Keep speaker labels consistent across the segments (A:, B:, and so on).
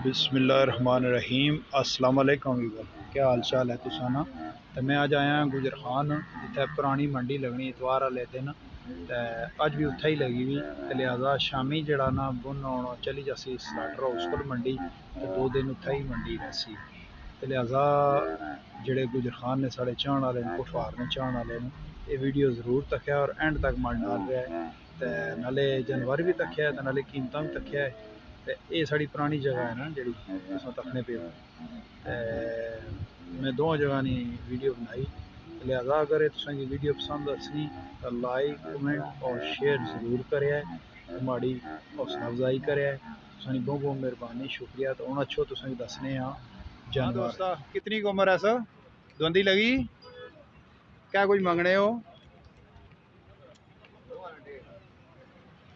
A: बिस्मिल्लाहिर्रहमानिर्रहीम। अस्सलाम वालेकुम वीवर, क्या हाल चाल है तुसा ना। तो मैं अज आया गुजर खान जिथे पुरानी मंडी लगनी इतवार वाले दिन, तो अज भी उत्थे ही लगी हुई। तो लिहाजा शामी जड़ा ना बुन आना चली जासी स्लाटर हाउस को मंडी, तो 2 दिन उत्थे ही मंडी रहसी। तो लिहाजा जड़े गुजर खान ने साढ़े चाहन वाले कुफार ने चाहन वाले ये वीडियो जरूर तक्या और एंड तक मन डाल रहा है। तो नाले जानवर भी तक्या है, तो नाले कीमत भी तक्या है। तो ये साड़ी पुरानी जगह है ना जी तकने पे हो। मैं दो जगह नहीं वीडियो बनाई, लिहाजा अगर तुसें वीडियो पसंद आसनी तो लाइक कमेंट और शेयर जरूर करे, माड़ी हौसला अफजाई करे। तुसानी बहुत बहुत मेहरबानी, शुक्रिया। तो हूँ अच्छो तुसें दसने जानवर कितनी उम्र है सर धुंधी लगी, क्या कुछ मंगने हो।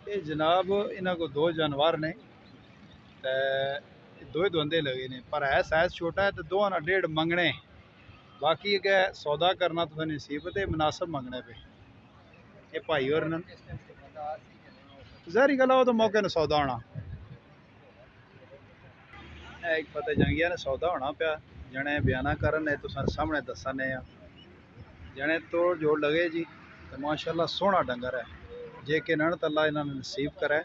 A: ये जनाब इन्हों को 2 जानवर ने, दो ही धुंधे लगे ने, पर है साइज छोटा है। तो 2.5 मंगने, बाकी अगर सौदा करना तो नसीबत है, मुनासिब मंगने पे। ये भाई और जहरी गल हो तो मौके ने सौदा होना। एक पता जंगिया ने सौदा होना पाया, जने बयाना करन तो सामने दसने जने तोड़ जोड़ लगे जी। तो माशाल्लाह सोहना डंगर है, जे कि नन तला इन्होंने नसीब करे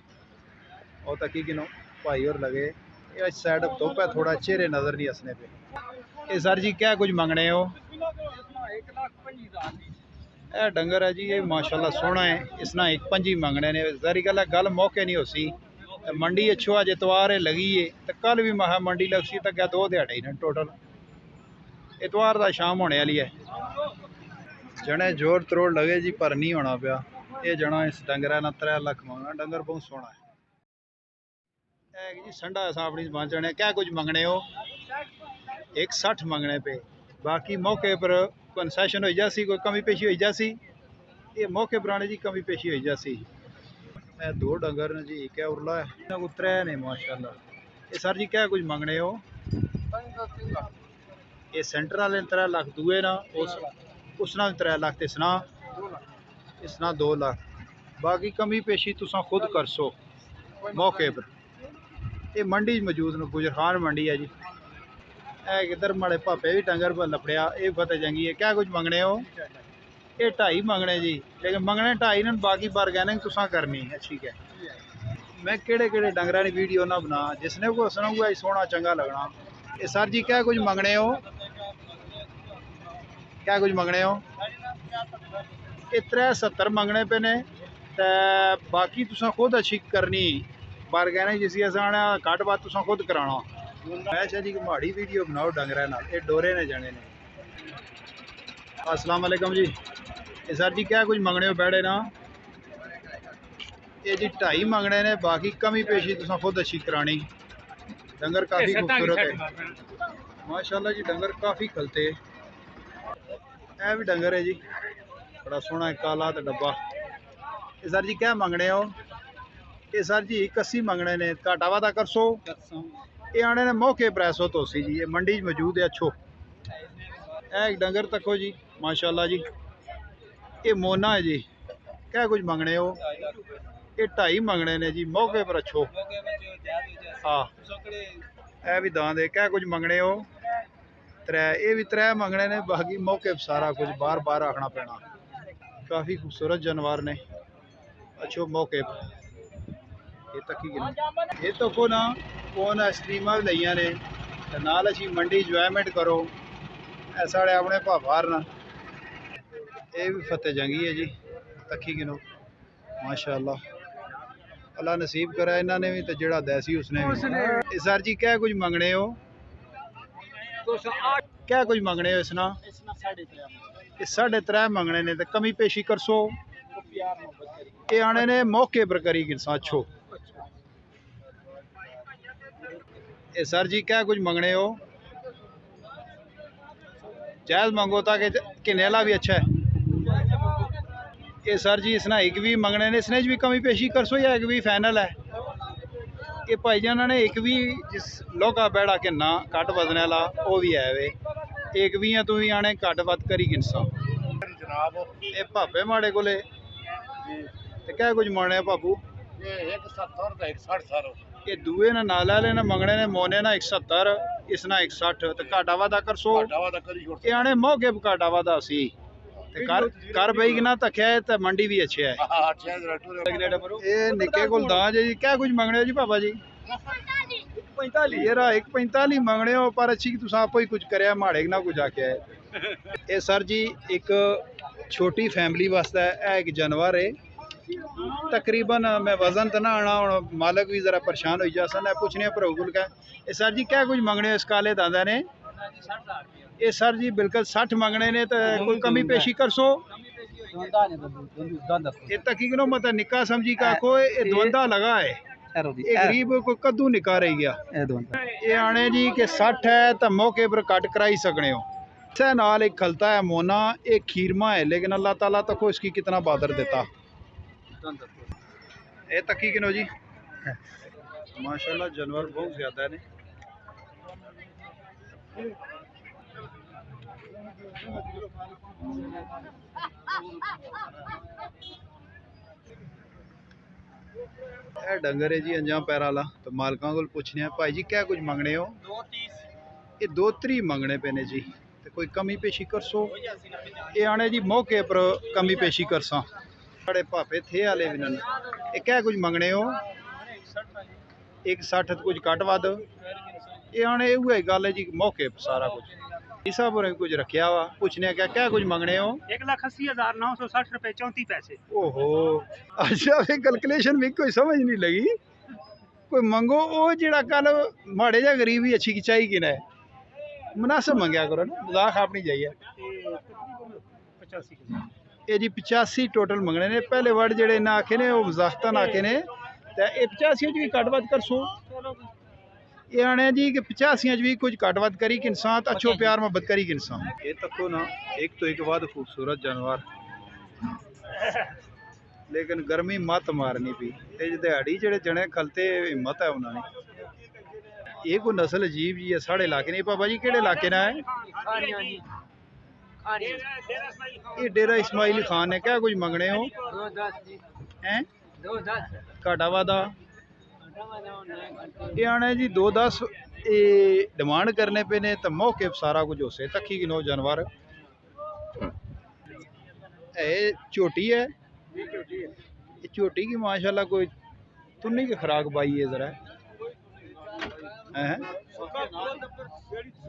A: और तकी किनो भाई और लगे। इस साइड धुप है, थोड़ा चेहरे नज़र नहीं हसने पे। ये सर जी क्या कुछ मंगने हो। यह डंगर है जी, ये माशाल्लाह सोहना है। इसना 1.25 मंगने ने। जहरी गल है गल मौके नहीं होसी। तो मंडी अच्छो अज इतवार लगी है, तो कल भी महा मंडी लगसी, तो क्या 2 दिहाड़े ही टोटल। इतवार का शाम होने वाली है। जने जोर तरोड़ लगे जी, पर नहीं होना पाया। ये जना इस डंगर ना 3 लाख मंगना, डंगर बहुत सोहना है। जी संडा असा अपनी जबान चने क्या कुछ मंगने हो। 1.60 मंगने पे, बाकी मौके पर कंसैशन हो जासी, कोई कमी पेशी हो जासी। ये मौके पर आने जी कमी पेशी हो जासी। 2 डंगर ने जी, क्या उरला है उतरे ने माशाल्लाह। ये सर जी क्या कुछ मंगने हो। ये सेंटर वाले 3 लाख, दूए ना उसना भी 3 लाख, इसना 2 लाख। बाकी कमी पेशी तुसा खुद कर सो मौके पर। ये मंडी मौजूद न, गुजर खान मंडी है जी। इधर माड़े भापे भी डंगर पर लपड़िया, ये फतेह जंगी है। क्या कुछ मंगने हो। ये 2.5 मंगने जी, लेकिन मंगने 2.5 न, बाकी बारगेनिंग तुसा करनी है। ठीक है, मैं केड़े केड़े डंगर की वीडियो ना बना, जिसने को हसना हुआ सोहना चंगा लगना। ये सर जी क्या कुछ मंगने हो। क्या कुछ मंगने हो। ये 370 मंगने पे ने, ते बाकी तुसा खुद अच्छी करनी बारगेनिंग, जिसी आना घट बात तुसा खुद कराना। मैं चाह जी माड़ी वीडियो बनाओ डंगर नाल। ये डोरे ने जाने ने। अस्सलाम वालेकुम जी। ये सर जी क्या कुछ मंगने हो बैठे ना। ये जी 2.5 मंगने ने, बाकी कमी पेशी तुसा खुद अच्छी करानी। डंगर काफ़ी खूबसूरत है माशाल्लाह जी, डंगर काफ़ी खलते। यह भी डंगर है जी, बड़ा सोहना है, काला तो डब्बा। ये सर जी क्या मंगने हो। ये सर जी 81 मंगने ने, घाटा वादा कर सो। ये आने ने मौके प्रेसो तो सी जी, ये मंडी मौजूद है अच्छो। एक डंगर तको जी माशाल्लाह जी। ये मोना है जी, क्या कुछ मंगने हो। ये 2.5 मंगने ने जी, मौके पर अच्छो। हाँ यह भी दांद है। क्या कुछ मंगने हो। 3, ये भी 3 मंगने ने, बाकी मौके पर सारा कुछ बार बार आखना पैना। काफ़ी खूबसूरत जानवर ने, अच्छो मौके पर। ये तकी ये तो को ना कौन आइसक्रीम भी लइया ने, नाल असी मंडी इंजॉयमेंट करो। साढ़े अपने भावार न। ये भी फतेह जंगी है जी, तकी गिनो माशाल्लाह। अल्लाह नसीब करा इन्होंने भी, तो जड़ा दैसी उसने भी। सर जी क्या कुछ मंगने हो। क्या कुछ मंगने हो इसना। ये 3.5 मंगने ने, तो कमी पेशी कर सो। ये आने ने मौके पर करी गिनसा अच्छो। ये सर जी क्या कुछ मंगने हो। जायज़ मंगो ताकि किनेला भी अच्छा है। ये सर जी इसना 1 भी मंगने ने, इसने भी कमी पेशी कर सो या 1 भी फाइनल है। ये भाई जाना ने 1 भी जिस लोगा बैड़ा के ना घट वजने वाला वो भी है वे। 1 भी है, तू भी आने घट वध करी गिनसा जनाब। ये भापे माड़े कोले क्या कुछ माने भापू।
B: 170 160 सर
A: ये दूए ने नाल वाले ने मंगने ने मोने ना 170 इसना 160 ते घाटा वादा कर 100 ये आने मौके पे घाटा वादा सी ते कर बई ना तख्या है ते मंडी भी अच्छे है ये निके कोल दाज है जी क्या कुछ मंगने हो जी पापा जी 45 ये रहा 145 मंगने हो पर अच्छी तुस आप ही कुछ करया माड़े ना कुछ आके ये सर जी एक छोटी फैमिली वास्ते है एक जानवर है तकरीबन मैं वजन तो ना आना हूँ मालक भी जरा परेशान हो जा सन पूछने पर गुल का ये सर जी क्या कुछ मंगने हो इस काले दादा ने ये सर जी बिल्कुल 60 मंगने ने तो कोई कमी पेशी कर सो ये तकरीबन मत निका समझी का कोई द्वंदा लगा है ये गरीब को कद्दू निका रही गया ये आने जी के 60 है तो मौके पर कट कराई सकने हो से नाल एक खलता है मोना एक खीरमा है लेकिन अल्लाह ताला तक इसकी कितना बादर देता ये तकी किनो जी माशाल्लाह जानवर बहुत ज्यादा ने ए डंगर है जी अंजाम पैर वाला तो मालकां को पूछने भाई जी क्या कुछ मंगने हो ये 2-3 मंगने पे ने जी ते कोई कमी पेशी कर सो ये आने जी मौके पर कमी पेशी कर सा बड़े भापे थे आले भी नन ये क्या कुछ मंगने हो 160 कुछ घट वध ये आने उहे गल है जी मौके पर सारा कुछ इस हिसाब ने कुछ रखा वा पूछने क्या कुछ मंगने हो
B: 1,80,960 रुपए 34 पैसे।
A: ओहो अच्छा फिर कैलकुलेशन भी कोई समझ नहीं लगी कोई मंगो वो जेड़ा कल माड़े जा गरीब ही अच्छी खिंचाई कि ना मुनासिब मंगया करो ना मजाक अपनी जाइए
B: 85,000
A: ये जी 85 टोटल मंगने ने पहले वर्ड जेड़े ना आखे ने वो मजाकतन आखे ने ते ये 85 भी घट वध कर सो ये आने जी कि 85 भी कुछ घट वध करी कि इंसान अच्छो प्यार मोहब्बत करी कि इंसान ये तको ना एक तो एक बाद खूबसूरत जानवर लेकिन गर्मी मत मारनी पी तेज दिहाड़ी जेड़े जने खलते हिम्मत है उन्होंने ये कोई नस्ल अजीब जी है साढ़े इलाके नहीं पापा जी केड़े इलाके ना है ये डेरा इस्माइल खान है क्या कुछ मंगने हो हैं घाटा वादा ये आने जी 2-10 ये डिमांड करने पे ने तो मौके सारा कुछ होसे तकी कि नो जानवर ये छोटी है ये छोटी की माशाल्लाह कोई तुन्नी की खुराक पाई है जरा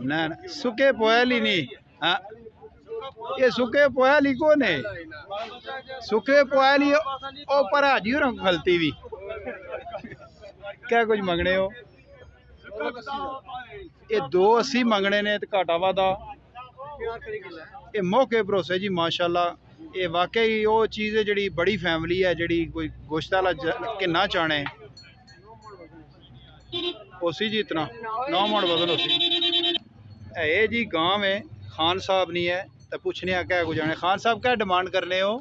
A: ना सुखे पोयल ही नहीं हाँ ये सुखे पोयल ही कौन है सुखे पोयल ही ऊपर हाजी हो खलती भी क्या कुछ मंगने हो ये 280 मंगने ने तो घाटा वादा ये मौके भरोसे जी माशाल्लाह ये वाकई वो चीज़ है जी बड़ी फैमिली है जी कोई गोश्त वाला किन्ना चाहने उसी जी इतना 9 मन वजन उसी है जी गांव है खान साहब नहीं है तो पूछने क्या कुछ जाने खान साहब क्या डिमांड करने हो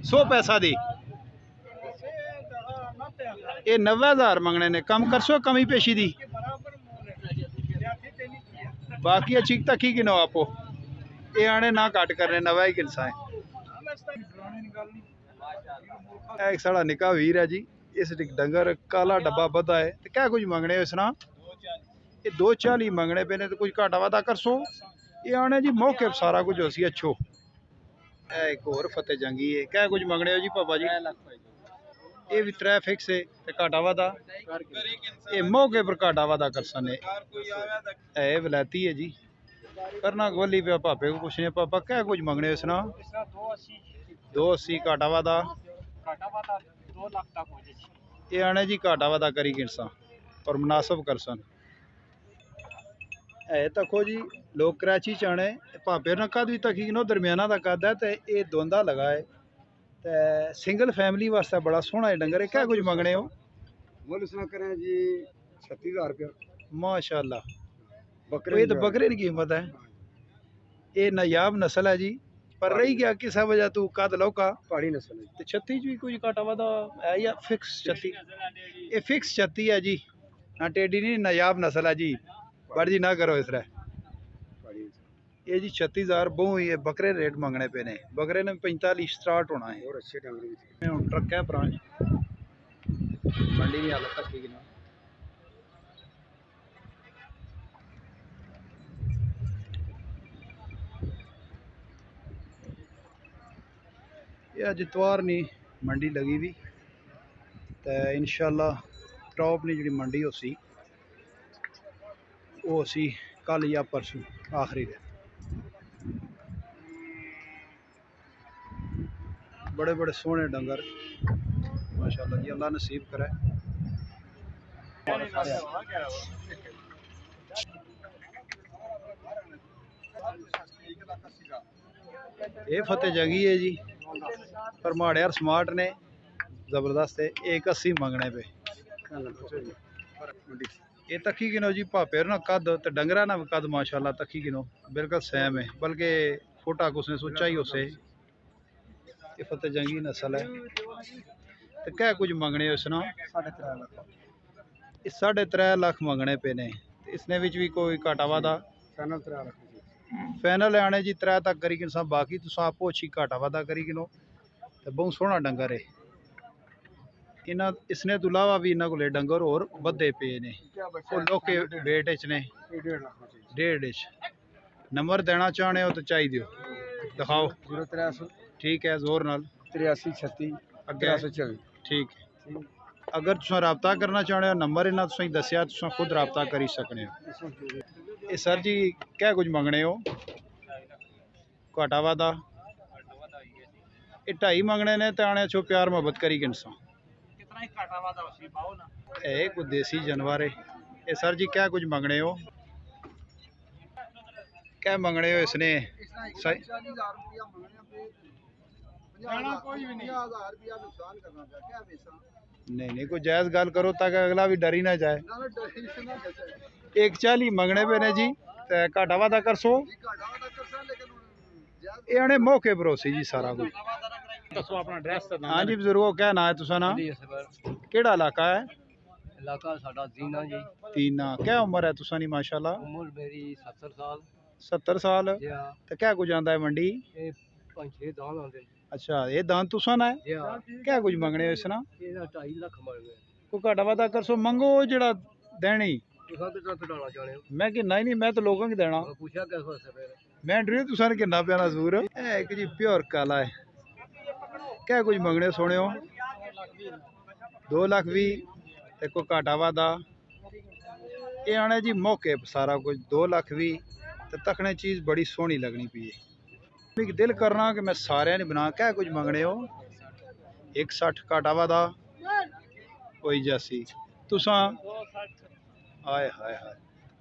A: 100 पैसा दी ये 90,000 मंगने ने कम कर सो कमी पेशी दी बाकी अच्छी तकी कि नो आपो ये आने ना घट करने नवा ही किलसा है एक साड़ा निका वीर है जी इस डंगर काला डब्बा बदा है तो क्या कुछ मंगने हो इसना ये 240 मंगने पे ने तो कुछ घाटा वादा कर सो ये आने जी मौके पर सारा कुछ हो सी अच्छो एक और फतेह जंगी है क्या कुछ मंगने हो जी पापा जी ये भी 3 फिक्स है ते घाटा वादा ये मौके पर घाटा वादा कर सने है वलैती है जी करना गोली पे पापे को पूछने पापा क्या कुछ मंगने इसना 280 घाटा वादा
B: 2 लाख तक हो जाए
A: ये आने जी घाटा वादा करी किनसा और मुनासिब कर सन है तको जी लोग कराची च आने भापे ना कद भी तकी नो दरम्याना का कद है तो ये दोंदा लगा है ते सिंगल फैमिली वास्ते बड़ा सोहना डंगर है क्या कुछ मंगने हो
C: मुल इसना करें जी 36,000 रुपया
A: माशाल्लाह
C: बकरे
A: ये तो बकरे की कीमत है ये नायाब नस्ल है जी पर रही गया किस वजह तू कद लौका
C: पहाड़ी नस्ल है
A: ते 36 भी कुछ घाटा वादा है या फिक्स 36 ये फिक्स 36 है जी ना टेडी नहीं नायाब नस्ल है जी बड़ जी ना करो इस तरह
C: पहाड़ी नस्ल
A: ये जी 36,000 बहु ये बकरे रेट मंगने पे ने बकरे ने 45 स्टार्ट होना है
C: और अच्छे डंगर भी थे
A: मैं ट्रक है ब्रांच मंडी की हालत तक ठीक ना یہ اج اتوار نہیں منڈی لگی بھی تو انشاءاللہ ٹاپ نہیں جڑی منڈی ہو سی وہ سی کل یا پرسوں آخری دن بڑے بڑے سونے ڈنگر ماشاءاللہ جی اللہ نصیب کرے یہ فتح جگی ہے جی پرماڑے اور سمارٹ نے زبردست ہے 180 منگنے پہ یہ تکھی گنو جی پاپے نا قد تو ڈنگرا نا قد ماشاءاللہ تکھی گنو بالکل سیم ہے بلکہ فوٹا کس نے سوچا ہی اسے یہ فتح جنگی نسل ہے تو کیا کچھ منگنے اس نا 3.5 لاکھ منگنے پہ نے اس نے بھی کوئی گھاٹا وادا فائنل آنے جی 3 تک کری گن باقی تو آپ اچھی گھاٹا وادا کری گنو تو بہت سونا ڈنگر ہے اس نے تو علاوہ بھی انہوں کو ڈنگر اور بدے پے نے لوکے ویٹ نے 1.5 نمبر دینا چاہنے ہو تو چاہیے دیو دکھاؤ ٹھیک ہے زور نال
C: 83 36 83
A: ٹھیک ہے اگر تساں رابطہ کرنا چاہنے ہو نمبر انہاں تساں دسیا تساں خود رابطہ کری سکنے ہو یہ سر جی کیا کچھ منگنے ہو گھاٹا وادا یہ 2.5 منگنے نے تے آنے چھو پیار محبت کری گنساں اے کوئی دیسی جانور ہے یہ سر جی کیا کچھ منگنے ہو کیا منگنے ہو اس نے نہیں کوئی جائز گل کرو تاکہ اگلا بھی ڈری نہ جائے 140 منگنے پہ نے جی گھاٹا وادا کر سو یہ آنے موقع بھروسی جی سارا کچھ ہاں جی بزرگو کیا نا ہے تسا نا کیڑا علاقہ ہے
B: علاقہ ساڈا زینا جی
A: تینا کیا عمر ہے تسا نی ماشاءاللہ
B: عمر میری 70 سال
A: 70 سال تو کیا کچھ آندا ہے منڈی
B: یہ 5-6 دان آندے
A: اچھا یہ دان تسا نا ہے کیا کچھ منگنے ہو اس نا
B: یہ 2.5 لاکھ منگنے
A: کوئی گھاٹا وادا کر سو منگو جڑا دینی
B: تساں تے کڈانا چاہنے ہو
A: میں کہ نہیں میں تو لوگوں کی دینا
B: پوچھا کس واسطے پھر
A: میں ڈری تسا نے کنا پیانا زور ایک جی پیور کالا ہے کیا کچھ منگنے سونے ہو 2 لاکھ بھی تے کوئی گھاٹا وادا یہ آنے جی موقع سارا کچھ 2 لاکھ بھی تے تکنے چیز بڑی سونی لگنی پی ہے دل کرنا کہ میں سارے نہیں بنا کیا کچھ منگنے ہو 160 گھاٹا وادا کوئی جیسی تساں آئے ہائے ہائے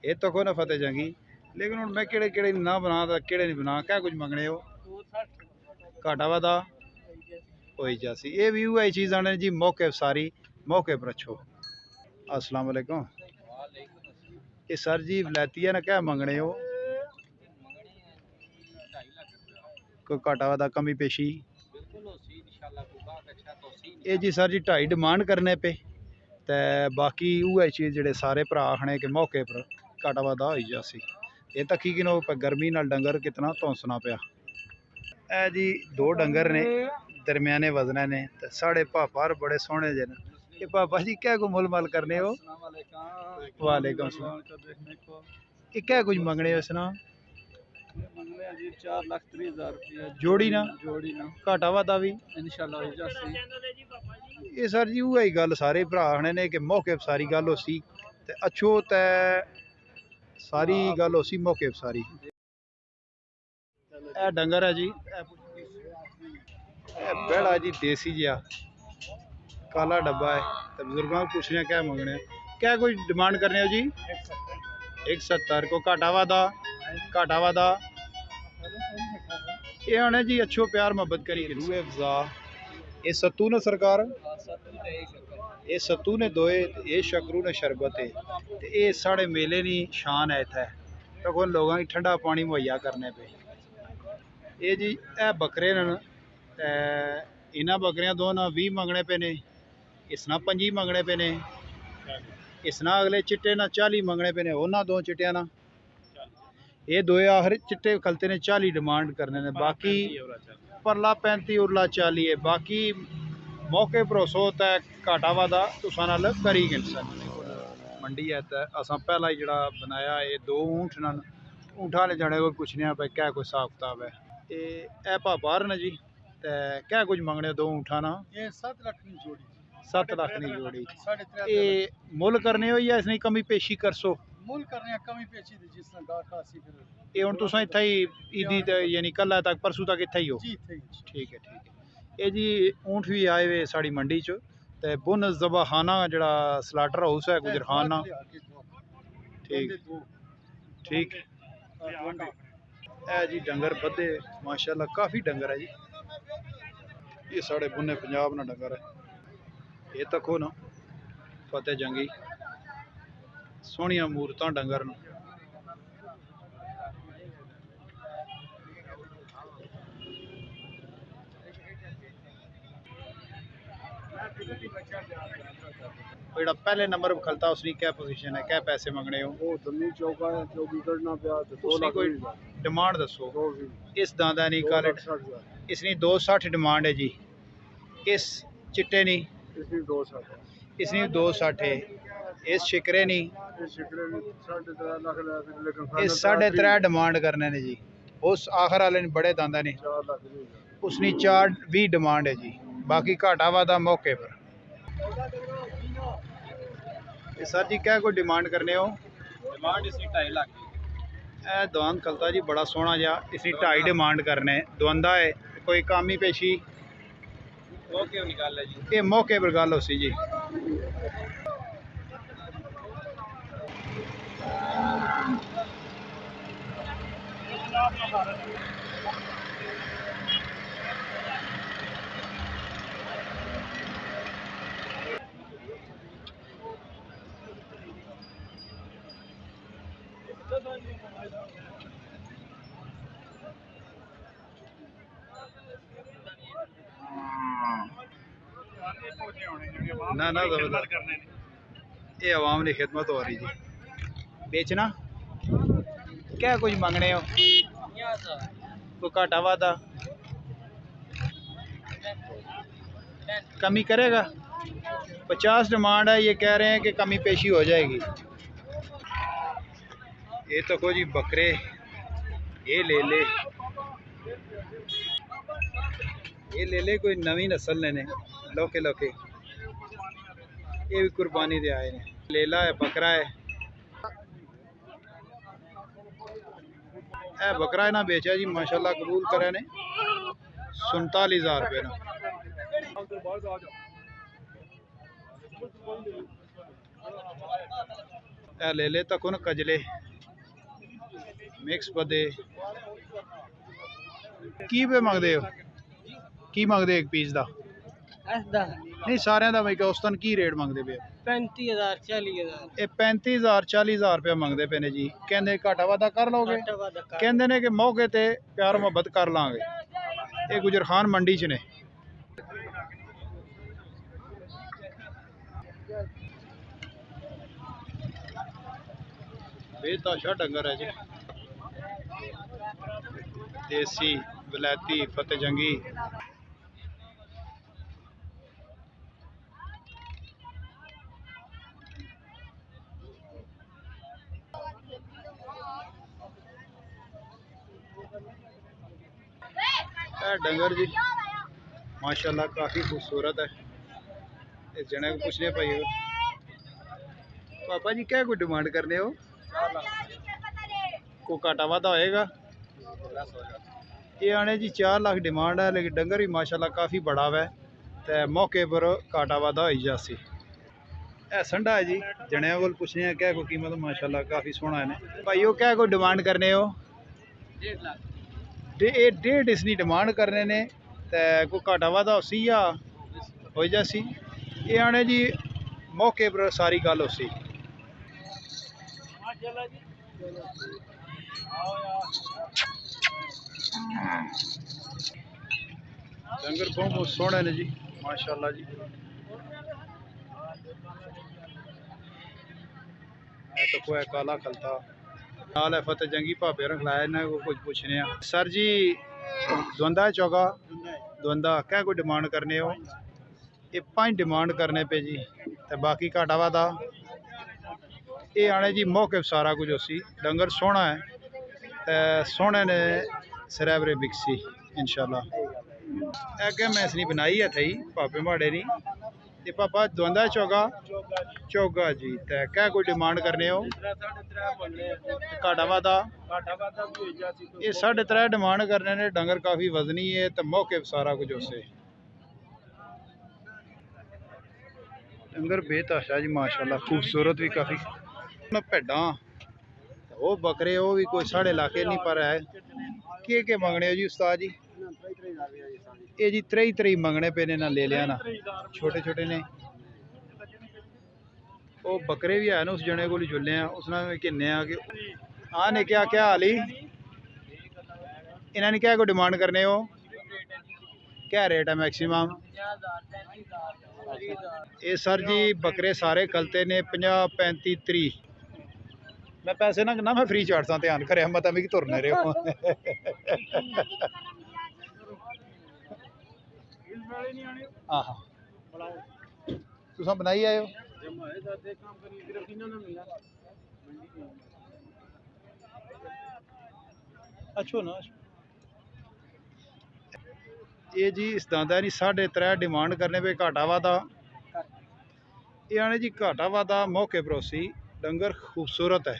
A: یہ تو کو نہ فتح جنگی لیکن ہوں میں کہڑے نہ بنا تا کہڑے نہیں بنا کیا کچھ منگنے ہو گھاٹا وادا کوئی جیسی یہ بھی وہی چیز آنے جی موقع ساری موقع پر اچھو السلام علیکم یہ سر جی ولایتیہ نے کیا منگنے ہو کوئی گھاٹا وادا کمی پیشی یہ جی سر جی 2.5 ڈیمانڈ کرنے پہ تے باقی وہی چیز جڑے سارے بھرا آخنے کہ موقع پر گھاٹا وادا ہوئی جاسی یہ تکی کنو گرمی نال ڈنگر کتنا تونسنا پیا اے جی 2 ڈنگر نے درمیانے وزنے نے تے ساڑھے پاپا بڑے سونے جے نے یہ پاپا جی کیا کو مل مل کرنے ہو وعلیکم السلام یہ کیا کچھ منگنے ہو اس نا
B: 4,30,000 روپیہ
A: جوڑی نا گھاٹا وادا بھی
B: انشاءاللہ
A: یہ سر جی وہی گل سارے بھرا آخنے نے کہ موقع ساری گل ہو سی تے اچھو تے ساری گل ہو سی موقع ساری اے ڈنگر ہے جی اے بیڑا جی دیسی جیا کالا ڈبا ہے تے بزرگاں کو پوچھنے کیا منگنے کیا کوئی ڈیمانڈ کرنے ہو جی 170 کو گھاٹا وادا یہ آنے جی اچھو پیار محبت کری روح افزا یہ ستو نے سرکار یہ ستو نے دوئے یہ شکرو نے شربت ہے یہ ساڑھے میلے نی شان ہے اتھے تو کون لوگاں کی ٹھنڈا پانی مہیا کرنے پہ یہ جی اے بکرے نے انہاں بکریاں دو نا 20 منگنے پہ نے اس نا 25 منگنے پہ نے اس نا اگلے چٹے نا 40 منگنے پہ نے انہاں 2 چٹیاں نا یہ دوئے آخر چٹے کھلتے نے 40 ڈیمانڈ کرنے نے باقی پرلا 35 ارلا 40 ہے باقی موقع بھروسہ ہوتا ہے گھاٹا وادا تساں نال کری گن سکتے منڈی ہے تے اساں پہلا ہی جڑا بنایا یہ 2 اونٹ اونٹاں نے جانے کو پوچھنے پہ کیا کوئی حساب کتاب ہے اے پاپار نے جی تے کیا کچھ منگنے ہو دو اونٹاں نا
C: یہ 7 لاکھ کی جوڑی
A: 7 لاکھ دی جوڑی
C: 3.5
A: یہ مل کرنے ہو یا اس نے کمی پیشی کرسو
C: مول کرنے کمی پیچی دی جس طرح گاہ خاصی پھر
A: یہ ہن تساں ایتھے ہی عیدی تے یعنی کل تک پرسوں تک ایتھے ہی ہو
C: جی تھی
A: ٹھیک ہے یہ جی اونٹ بھی آئے ہوئے ساڑی منڈی چ تے بن ذبحانہ جڑا سلاٹر ہاؤس ہے گجرخانہ ٹھیک ٹھیک اے جی ڈنگر بدے ماشاءاللہ کافی ڈنگر ہے جی یہ ساڑے بنے پنجاب نہ ڈنگر ہے یہ تکو نا فتح جنگی سونیاں مورتاں ڈنگر نو جڑا پہلے نمبر پہ کھلتا اس کی کیا پوزیشن ہے کیا پیسے منگنے ہو
C: وہ دمی چوکا ہے جو بھی کرنا پیا تو 2
A: اس کی
C: لاکھ
A: کوئی ڈیمانڈ دسو اس داندا نہیں کالٹ اس نے 260 ڈیمانڈ ہے جی اس چٹے نہیں
C: اس کی 260
A: اس نے 260 ہے اس شکرے نہیں
C: اس شکرے نے 3.5 لاکھ لیا لیکن
A: اس 3.5 ڈیمانڈ کرنے نے جی اس آخر والے نے بڑے داندا نہیں
C: 4 لاکھ
A: اس نے 4.20 ڈیمانڈ ہے جی باقی گھاٹا وادا موقع پر سر جی کیا کوئی ڈیمانڈ کرنے ہو
B: ڈیمانڈ اس کی 2.5 لاکھ
A: اے دوان کھلتا جی بڑا سونا جا اس نے 2.5 ڈیمانڈ کرنے دوندہ ہے کوئی کامی پیشی
B: اوکے نکال لے جی
A: یہ موقع پر گل ہو سی جی نہ نہ یہ عوام کی خدمت ہو رہی جی بیچنا کیا کچھ منگنے ہو کوئی گھاٹا وادا کمی کرے گا 50 ڈیمانڈ ہے یہ کہہ رہے ہیں کہ کمی پیشی ہو جائے گی یہ تو کو جی بکرے یہ لے لے کوئی نوی نسل نے لوکے لوکے یہ بھی قربانی دے آئے ہیں لیلا ہے بکرا ہے اے بکرا ہے نا بیچا جی ماشاءاللہ قبول کرے نے 47,000 روپے نا اے لے لے تک ان کجلے مکس بدے کی پہ مانگ دے ہو کی مانگ دے ایک پیس دا نہیں سارے دا بھائی کہ استن کی ریٹ مانگ دے پہ
B: 35,000 40,000
A: یہ 35,000 40,000 روپے منگتے پے نے جی کہندے گھاٹا وادا کر لو گے کہندے نے کہ موقع تے پیار محبت کر لیں گے یہ گجرخان منڈی چ نے بے تاشا ڈنگر ہے جی دیسی ولایتی فتح جنگی ڈنگر جی ماشاءاللہ کافی خوبصورت ہے اس جنے کو پوچھنے پائی پاپا جی کیا کوئی ڈیمانڈ کرنے ہو کو گھاٹا وادا ہوئے گا یہ آنے جی 4 لاکھ ڈیمانڈ ہے لیکن ڈنگر بھی ماشاءاللہ کافی بڑا ہے تو موقع پر گھاٹا وادا ہوئی جاسی اے سنڈا ہے جی جنے کو پوچھنے ہیں کیا کوئی قیمت ماشاءاللہ کافی سونا ہے بھائی وہ کیا کوئی ڈیمانڈ کرنے ہو
B: 1.5 لاکھ
A: 1.5 اس نے ڈیمانڈ کرنے نے تے کوئی گھاٹا وادا ہو سی یا ہو جاسی یہ آنے جی موقع پر ساری گل ہو سی ڈنگر بہت سونے نے جی ماشاءاللہ جی تو کوئی کالا کھلتا نال ہے فتح جنگی پاپے رکھ لایا انہیں کو کچھ پوچھنے ہیں سر جی دوندہ ہے چوکا دوندہ کیا کوئی ڈیمانڈ کرنے ہو یہ 5 ڈیمانڈ کرنے پہ جی تو باقی گھاٹا وادا یہ آنے جی موقع سارا کچھ اسی ڈنگر سونا ہے سونے نے سریبرے بکسی انشاءاللہ ਅੱਗੇ ਮੈਸਨੀ ਬਣਾਈ ਹੈ ਥਈ ਪਾਪੇ ਮਾੜੇ ਨਹੀਂ ਤੇ ਪਾਪਾ ਦਵੰਦਾ ਚੋਗਾ ਜੀ ਤੇ ਕਹਿ ਕੋਈ ਡਿਮਾਂਡ ਕਰਨੇ ਹੋ ਘਾਟਾ ਵਾਦਾ ਇਹ 3.5 ਡਿਮਾਂਡ ਕਰਨੇ ਨੇ ਡੰਗਰ ਕਾਫੀ ਵਜ਼ਨੀ है तो मौके सारा कुछ उसे डंगर बेतहाशा जी माशाल्लाह खूबसूरत भी काफ़ी भेडा वो बकरे वो भी कोई साढ़े इलाके नहीं पर है के मंगने हो जी उस्ताद जी ये जी 3 मंगने पे ने ना ले लिया ना छोटे छोटे ने वो बकरे भी है ना उस जने को जुले हैं उसने किन्ने आ के हाँ ने क्या हाल ही इन्होंने क्या कोई डिमांड करने हो क्या रेट है मैक्सिमम ये सर जी बकरे सारे कलते ने 50 35 30 मैं पैसे ना मैं फ्री चाड़सा ध्यान करे मत मिगी तुरने रहे हो हाँ हाँ तुसा बनाई आए हो अच्छो ना ये जी इस दादा नहीं 3.5 डिमांड करने पे घाटा वादा ये आने जी घाटा वादा मौके परोसी डंगर खूबसूरत है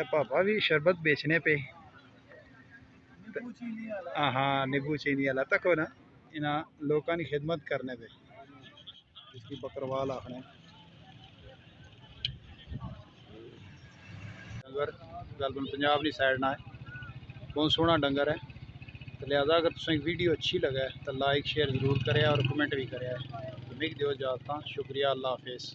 A: पापा भी शरबत बेचने पे हाँ हाँ नींबू चीनी वाला तक हो ना इन्हें लोगों की खिदमत करने पे इसकी बकरवाल आखने डंगर गलबन पंजाब की साइड ना है बहुत सोहना डंगर है तो लिहाजा अगर तुसें वीडियो अच्छी लगे तो लाइक शेयर जरूर करें और कमेंट भी करें। उम्मीद दो जाता शुक्रिया अल्लाह हाफिज़।